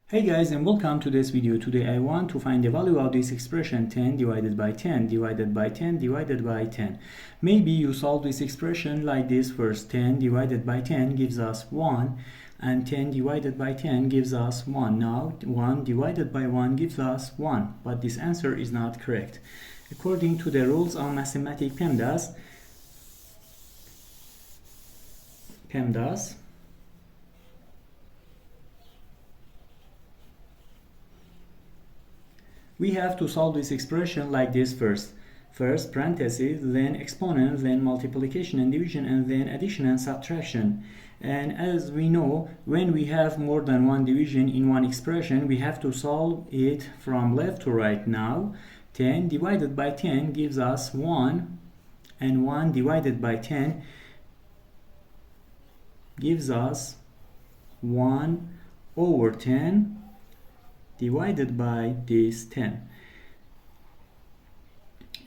Hey guys, and welcome to this video. Today I want to find the value of this expression 10 divided by 10 divided by 10 divided by 10. Maybe you solve this expression like this first. 10 divided by 10 gives us 1 and 10 divided by 10 gives us 1. Now 1 divided by 1 gives us 1, but this answer is not correct. According to the rules of mathematics PEMDAS, we have to solve this expression like this first. First parentheses, then exponent, then multiplication and division, and then addition and subtraction. And as we know, when we have more than one division in one expression, we have to solve it from left to right. Now 10 divided by 10 gives us 1, and 1 divided by 10 gives us 1 over 10 divided by this 10.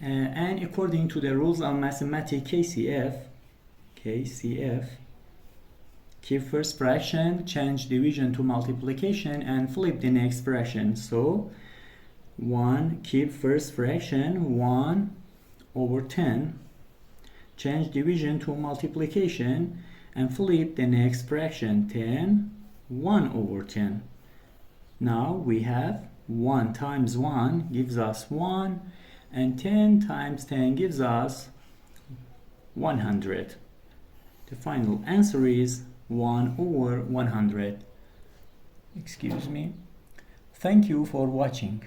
And according to the rules of mathematics KCF, keep first fraction, change division to multiplication, and flip the next fraction. So 1, keep first fraction 1 over 10, change division to multiplication, and flip the next fraction 10, 1 over 10. Now we have 1 times 1 gives us 1, and 10 times 10 gives us 100. The final answer is 1 over 100. Excuse me. Thank you for watching.